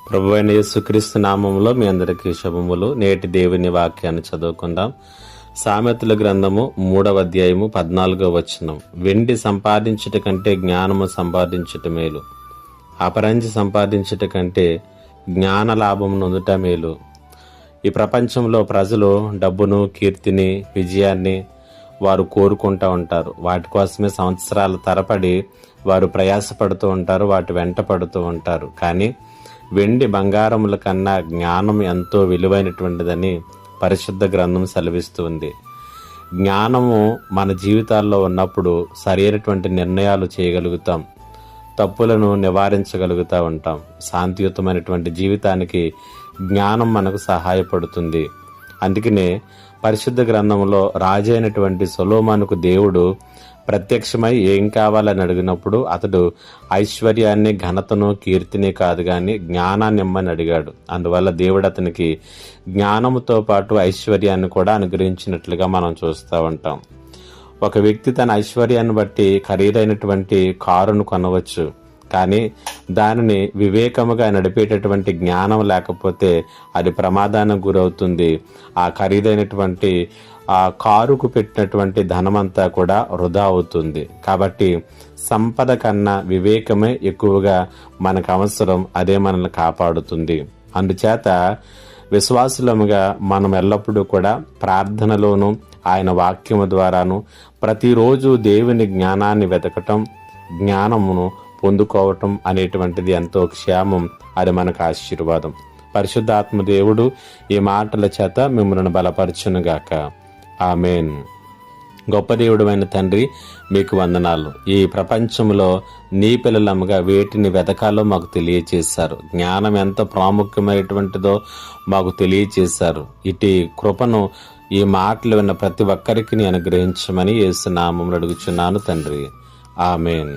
ప్రభువైన యేసుక్రీస్తు నామములో మీ అందరికీ శుభములు. నేటి దేవుని వాక్యాన్ని చదువుకుందాం. సామెతల గ్రంథము 3వ అధ్యాయము 14వ వచనం. వెండి సంపాదించుట కంటే జ్ఞానము సంపాదించుట మేలు, అపరంజి సంపాదించుట కంటే జ్ఞాన లాభము నొందుట మేలు. ఈ ప్రపంచంలో ప్రజలు డబ్బును, కీర్తిని, విజయాన్ని వారు కోరుకుంటూ ఉంటారు. వాటి కోసమే సంవత్సరాల తరబడి వారు ప్రయాసపడుతూ ఉంటారు, వాటి వెంట పడుతూ ఉంటారు. కానీ వెండి బంగారముల కన్నా జ్ఞానం ఎంతో విలువైనటువంటిదని పరిశుద్ధ గ్రంథం సెలవిస్తుంది. జ్ఞానము మన జీవితాల్లో ఉన్నప్పుడు సరైనటువంటి నిర్ణయాలు చేయగలుగుతాం, తప్పులను నివారించగలుగుతూ ఉంటాం. శాంతియుతమైనటువంటి జీవితానికి జ్ఞానం మనకు సహాయపడుతుంది. అందుకనే పరిశుద్ధ గ్రంథంలో రాజు అయినటువంటి సొలొమోనుకు దేవుడు ప్రత్యక్షమై ఏం కావాలని అడిగినప్పుడు అతడు ఐశ్వర్యాన్ని, ఘనతను, కీర్తిని కాదు కానీ జ్ఞానాన్ని ఇమ్మని అడిగాడు. అందువల్ల దేవుడు అతనికి జ్ఞానముతో పాటు ఐశ్వర్యాన్ని కూడా అనుగ్రహించినట్లుగా మనం చూస్తూ ఉంటాం. ఒక వ్యక్తి తన ఐశ్వర్యాన్ని బట్టి ఖరీదైనటువంటి కారును కొనవచ్చు, కానీ దానిని వివేకముగా నడిపేటటువంటి జ్ఞానం లేకపోతే అది ప్రమాదానికి గురవుతుంది. ఆ ఖరీదైనటువంటి ఆ కారుకు పెట్టినటువంటి ధనమంతా కూడా వృధా అవుతుంది. కాబట్టి సంపద కన్నా వివేకమే ఎక్కువగా మనకు అవసరం. అదే మనల్ని కాపాడుతుంది. అందుచేత విశ్వాసులముగా మనం ఎల్లప్పుడూ కూడా ప్రార్థనలోను ఆయన వాక్యము ద్వారాను ప్రతిరోజు దేవుని జ్ఞానాన్ని వెతకటం, జ్ఞానమును పొందుకోవటం అనేటువంటిది ఎంతో క్షేమం. అది మనకు ఆశీర్వాదం. పరిశుద్ధాత్మ దేవుడు ఈ మాటల చేత మిమ్మల్ని బలపరచునుగాక. ఆమేన్. గొప్ప దేవుడైన తండ్రి, మీకు వందనాలు. ఈ ప్రపంచంలో నీ పిల్లలముగా వేటిని వెతకాలో మాకు తెలియచేశారు. జ్ఞానం ఎంత ప్రాముఖ్యమైనటువంటిదో మాకు తెలియచేశారు. ఇటు కృపను ఈ మాటలు విన్న ప్రతి ఒక్కరికి అనుగ్రహించమని యేసు నామములో అడుగుచున్నాను తండ్రి. ఆమేన్.